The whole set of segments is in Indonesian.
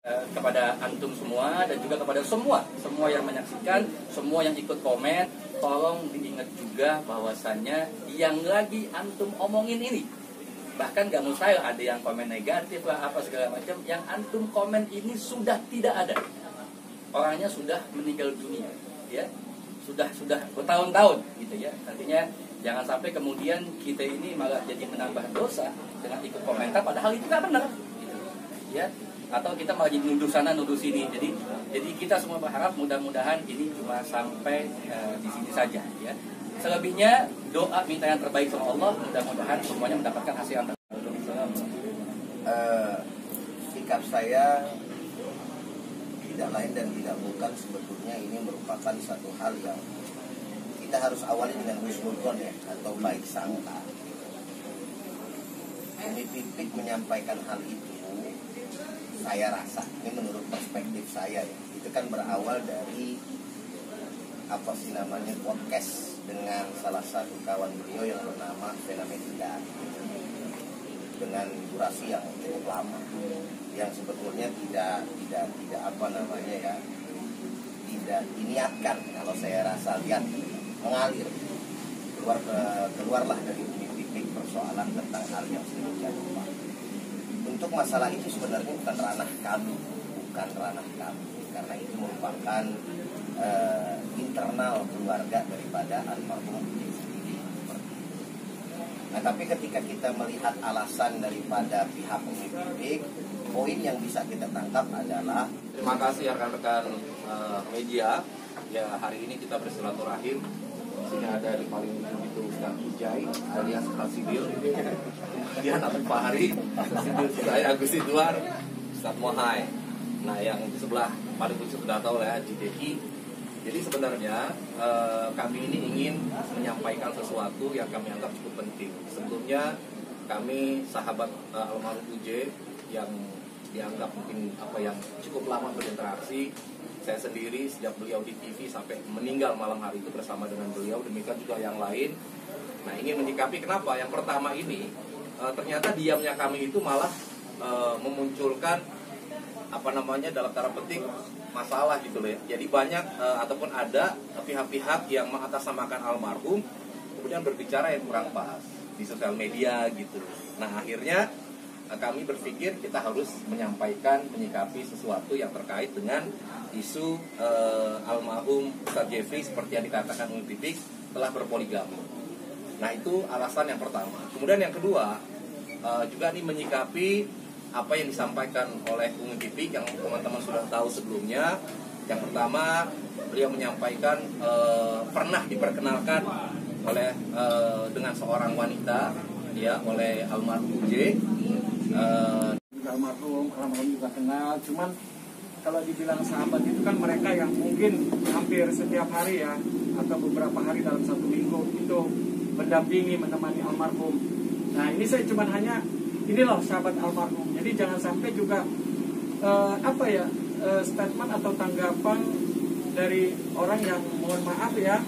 Kepada antum semua dan juga kepada semua yang menyaksikan, semua yang ikut komen, tolong diingat juga bahwasannya yang lagi antum omongin ini, bahkan gak mustahil ada yang komen negatif lah apa segala macam, yang antum komen ini sudah tidak ada, orangnya sudah meninggal dunia, ya sudah bertahun-tahun gitu ya. Artinya jangan sampai kemudian kita ini malah jadi menambah dosa dengan ikut komentar padahal itu nggak benar gitu, ya. Atau kita malah jadi nuduh sana nuduh sini. Jadi kita semua berharap mudah-mudahan ini cuma sampai di sini saja, ya. Selebihnya doa minta yang terbaik sama Allah, mudah-mudahan semuanya mendapatkan hasil yang terbaik. Sikap saya tidak lain dan tidak bukan, sebetulnya ini merupakan satu hal yang kita harus awali dengan husnudzon, ya, atau baik sangka. Umi Pipik menyampaikan hal itu, saya rasa, ini menurut perspektif saya, ya, itu kan berawal dari podcast dengan salah satu kawan beliau yang bernama Fenomena, dengan durasi yang cukup lama, yang sebetulnya tidak diniatkan, kalau saya rasa lihat mengalir keluarlah dari Umi Pipik persoalan tentang hal yang sedemikian rupa. Untuk masalah itu sebenarnya bukan ranah kami, karena itu merupakan internal keluarga daripada almarhum sendiri. Nah, tapi ketika kita melihat alasan daripada pihak Umi Pipik, poin yang bisa kita tangkap adalah, terima kasih rekan-rekan media. Ya, hari ini kita bersilaturahim. Sini ada di paling ujung itu Ustaz Ujai alias Hasidil. Kemudian Abu Fahri, Hasidil saya Agus Idwar, Ustaz Mohai. Nah, yang di sebelah paling ujung sudah tahu lah, Haji Deki. Jadi sebenarnya kami ini ingin menyampaikan sesuatu yang kami anggap cukup penting. Sebelumnya kami sahabat almarhum Uje yang dianggap mungkin yang cukup lama berinteraksi. Saya sendiri sejak beliau di TV sampai meninggal malam hari itu bersama dengan beliau, demikian juga yang lain. Nah, ingin menyikapi kenapa yang pertama ini ternyata diamnya kami itu malah memunculkan dalam tanda petik masalah gitu loh ya. Jadi banyak ataupun ada pihak-pihak yang mengatasnamakan almarhum kemudian berbicara yang kurang pas di sosial media gitu. Nah, akhirnya kami berpikir kita harus menyikapi sesuatu yang terkait dengan isu almarhum Ustaz Jeffrey seperti yang dikatakan Umi Pipik telah berpoligami. Nah, itu alasan yang pertama. Kemudian yang kedua juga ini menyikapi apa yang disampaikan oleh Umi Pipik yang teman-teman sudah tahu sebelumnya. Yang pertama, beliau menyampaikan pernah diperkenalkan oleh dengan seorang wanita, ya, oleh almarhum Uje. Almarhum juga kenal, cuman kalau dibilang sahabat itu kan mereka yang mungkin hampir setiap hari, ya, atau beberapa hari dalam satu minggu itu mendampingi, menemani almarhum. Nah, ini saya cuman hanya ini loh sahabat almarhum. Jadi jangan sampai juga statement atau tanggapan dari orang yang mohon maaf ya,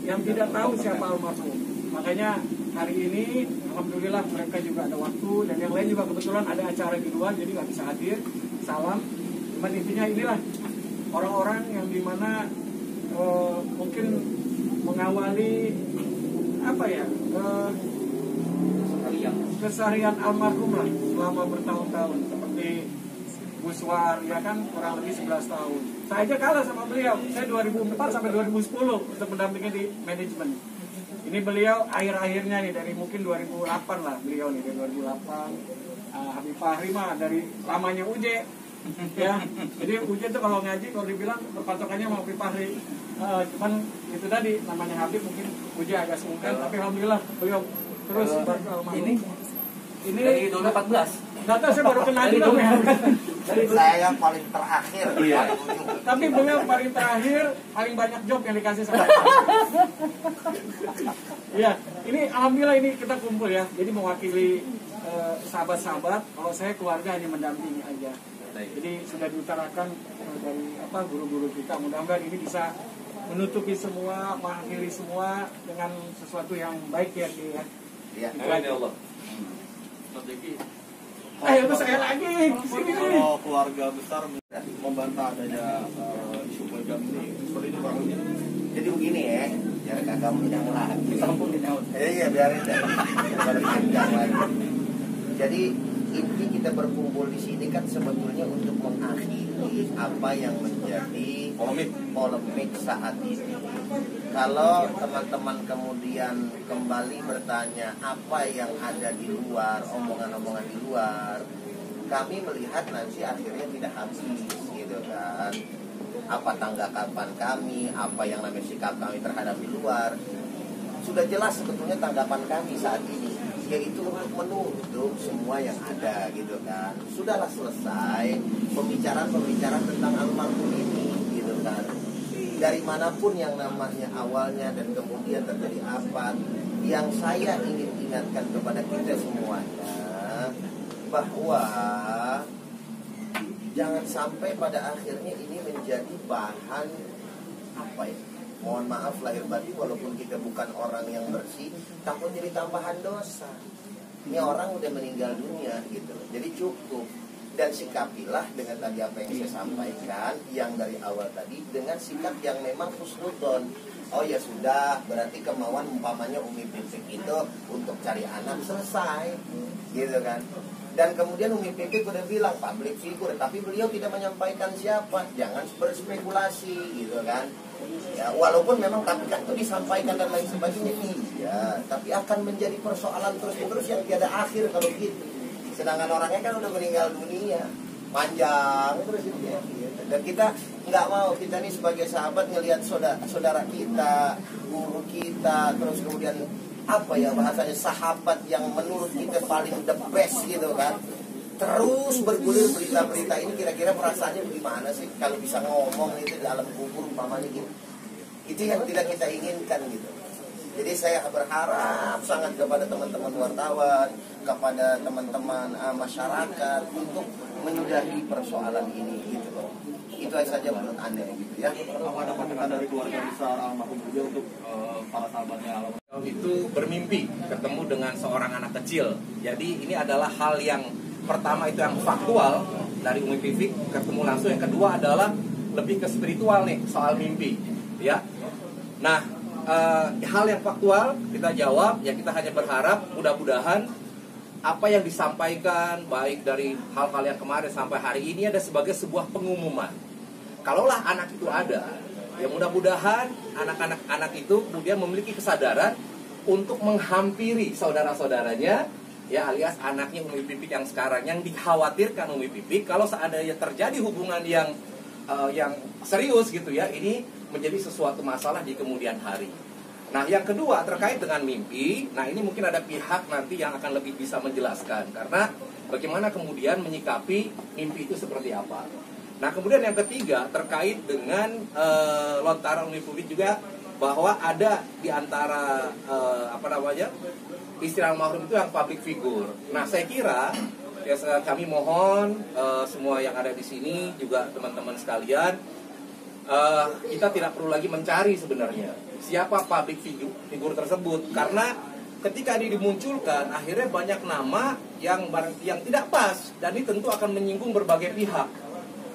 yang tidak tahu siapa almarhum. Makanya hari ini alhamdulillah mereka juga ada waktu, dan yang lain juga kebetulan ada acara di luar jadi nggak bisa hadir. Salam. Cuman intinya inilah orang-orang yang dimana mungkin mengawali keseharian almarhum lah selama bertahun-tahun, seperti Buswar, ya kan, kurang lebih 11 tahun. Saya aja kalah sama beliau. Saya 2004 sampai 2010 untuk mendampingi di manajemen. Ini beliau akhir-akhirnya nih, dari mungkin 2008 lah beliau nih, dari 2008. Habib Fahri mah dari lamanya Uje, ya. Jadi Uje tuh kalau ngaji, kalau dibilang berpatokannya sama Habib Fahri. Cuman itu tadi, namanya Habib mungkin Uje agak sungkan, tapi alhamdulillah beliau terus ini dari 2014. Data saya baru kenal juga, ya. Saya paling terakhir, iya. Tapi beliau paling terakhir, paling banyak job yang dikasih sama. Iya, ini alhamdulillah ini kita kumpul, ya. Jadi mewakili sahabat-sahabat. Kalau saya keluarga hanya mendampingi aja. Jadi sudah diutarakan dari guru-guru kita. Mudah-mudahan ini bisa menutupi semua, mengakhiri semua dengan sesuatu yang baik, ya. Iya. Amin ya Allah. Ayo, itu saya lagi. Sini. keluarga besar membantah adanya isu poligami ini, seperti itu Bang. Jadi begini ya, biar kakakmu tidak mulai. Sampun di nyaut. Iya biarin deh. Baru panjang lagi. Jadi inti kita berkumpul di sini kan sebetulnya untuk mengakhiri apa yang menjadi polemik saat ini. Kalau teman-teman kemudian kembali bertanya apa yang ada di luar, omongan-omongan di luar, kami melihat nanti akhirnya tidak habis gitu kan. Apa tanggapan kami, apa yang namanya sikap kami terhadap di luar, sudah jelas sebetulnya tanggapan kami saat ini, yaitu untuk menutup semua yang ada gitu kan. Sudahlah selesai pembicaraan tentang almarhum ini gitu kan. Dari manapun yang namanya awalnya dan kemudian terjadi apa, yang saya ingin ingatkan kepada kita semuanya bahwa jangan sampai pada akhirnya ini menjadi bahan apa ya, mohon maaf lahir batin, walaupun kita bukan orang yang bersih, takut jadi tambahan dosa. Ini orang udah meninggal dunia gitu. Jadi cukup. Dan sikapilah dengan tadi apa yang saya sampaikan, yang dari awal tadi, dengan sikap yang memang husnudon. Oh ya sudah, berarti kemauan umpamanya Umi Pipik itu untuk cari anak, selesai gitu kan. Dan kemudian Umi Pipik udah bilang public figure, tapi beliau tidak menyampaikan siapa. Jangan berspekulasi gitu kan. Ya, walaupun memang tapi kan itu disampaikan dan lain sebagainya, iya, tapi akan menjadi persoalan terus-menerus yang tiada akhir kalau gitu. Sedangkan orangnya kan udah meninggal dunia, panjang terus itu ya. Dan kita nggak mau, kita nih sebagai sahabat ngelihat saudara kita, guru kita, terus kemudian apa ya bahasanya, sahabat yang menurut kita paling the best gitu kan, terus bergulir berita-berita ini. Kira-kira perasaannya bagaimana sih kalau bisa ngomong itu di alam kubur umpamanya gitu. Itu yang tidak kita inginkan gitu. Jadi saya berharap sangat kepada teman-teman wartawan, kepada teman-teman masyarakat untuk menyudahi persoalan ini gitu loh. Itu saja menurut Anda gitu ya. Apa ada pandangan dari keluarga besar almarhum beliau untuk para sahabatnya almarhum? Itu bermimpi ketemu dengan seorang anak kecil. Jadi ini adalah hal yang pertama, itu yang faktual dari Umi Pipik, ketemu langsung. Yang kedua adalah lebih ke spiritual nih, soal mimpi ya. Nah, hal yang faktual kita jawab, ya kita hanya berharap mudah-mudahan apa yang disampaikan baik dari hal-hal yang kemarin sampai hari ini ada sebagai sebuah pengumuman. Kalaulah anak itu ada, ya mudah-mudahan anak-anak itu kemudian memiliki kesadaran untuk menghampiri saudara-saudaranya, ya alias anaknya Umi Pipik yang sekarang, yang dikhawatirkan Umi Pipik kalau seandainya terjadi hubungan yang serius gitu ya, ini menjadi sesuatu masalah di kemudian hari. Nah, yang kedua terkait dengan mimpi. Nah, ini mungkin ada pihak nanti yang akan lebih bisa menjelaskan, karena bagaimana kemudian menyikapi mimpi itu seperti apa. Nah, kemudian yang ketiga terkait dengan lontaran Umi Pipik juga, bahwa ada di antara istri almarhum itu yang public figure. Nah, saya kira ya, kami mohon semua yang ada di sini juga teman-teman sekalian, kita tidak perlu lagi mencari sebenarnya siapa public figure tersebut, karena ketika ini dimunculkan akhirnya banyak nama yang tidak pas, dan ini tentu akan menyinggung berbagai pihak.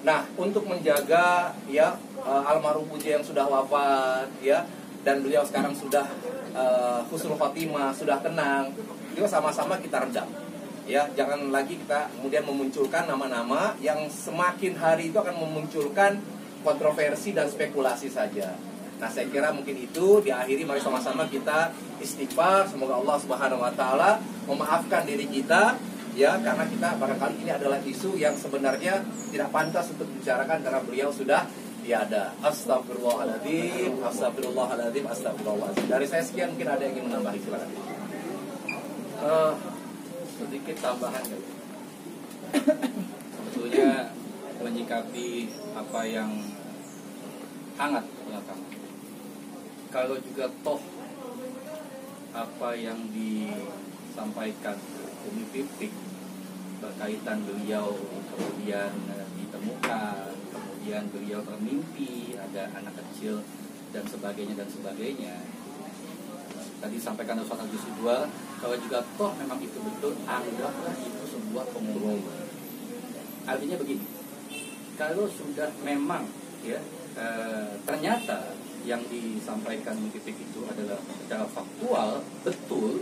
Nah, untuk menjaga ya almarhum Puji yang sudah wafat ya, dan beliau sekarang sudah husnul khotimah, sudah tenang, itu sama-sama kita redam. Ya, jangan lagi kita kemudian memunculkan nama-nama yang semakin hari itu akan memunculkan kontroversi dan spekulasi saja. Nah, saya kira mungkin itu diakhiri, mari sama-sama kita istighfar, semoga Allah Subhanahu wa taala memaafkan diri kita ya, karena kita barangkali ini adalah isu yang sebenarnya tidak pantas untuk dibicarakan karena beliau sudah tiada. Astagfirullahaladzim, astagfirullahaladzim, astagfirullahaladzim. Dari saya sekian, mungkin ada yang ingin menambah, silakan. Sedikit tambahan ya. Sebetulnya menyikapi apa yang hangat belakangan. Kalau juga toh apa yang disampaikan Umi Pipik berkaitan beliau kemudian ditemukan, kemudian beliau bermimpi ada anak kecil dan sebagainya. Tadi sampaikan Ustaz Agus Ridwan, kalau juga toh memang itu betul, anggaplah itu sebuah pengumuman. Artinya begini, kalau sudah memang ya ternyata yang disampaikan titik itu adalah secara faktual betul,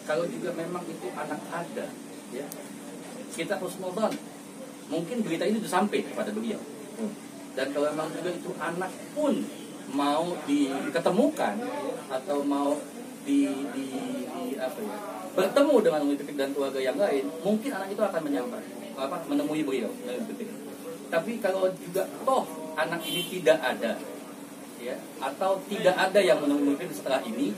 kalau juga memang itu anak ada, ya kita harus move on. Mungkin berita ini sudah sampai kepada beliau, dan kalau memang juga itu anak pun mau diketemukan atau mau apa ya, bertemu dengan titik dan keluarga yang lain, mungkin anak itu akan menemui beliau. Tapi kalau juga toh anak ini tidak ada, ya, atau tidak ada yang menemui pemimpin setelah ini,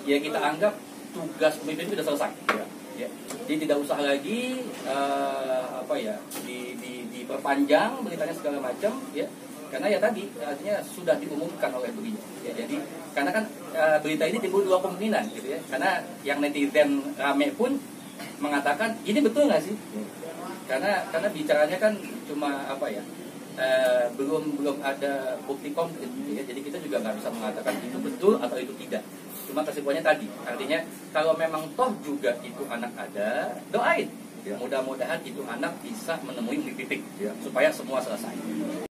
ya kita anggap tugas pemimpin itu sudah selesai, ya. Jadi tidak usah lagi diperpanjang beritanya segala macam, ya, karena ya tadi artinya sudah diumumkan oleh beliau, ya. Jadi karena kan berita ini timbul dua kemungkinan, gitu ya, karena yang netizen rame pun mengatakan ini betul nggak sih? Karena bicaranya kan cuma belum ada bukti konkret, ya. Jadi kita juga nggak bisa mengatakan itu betul atau itu tidak. Cuma kesimpulannya tadi, artinya kalau memang toh juga itu anak ada, doain. Mudah-mudahan itu anak bisa menemui titik supaya semua selesai.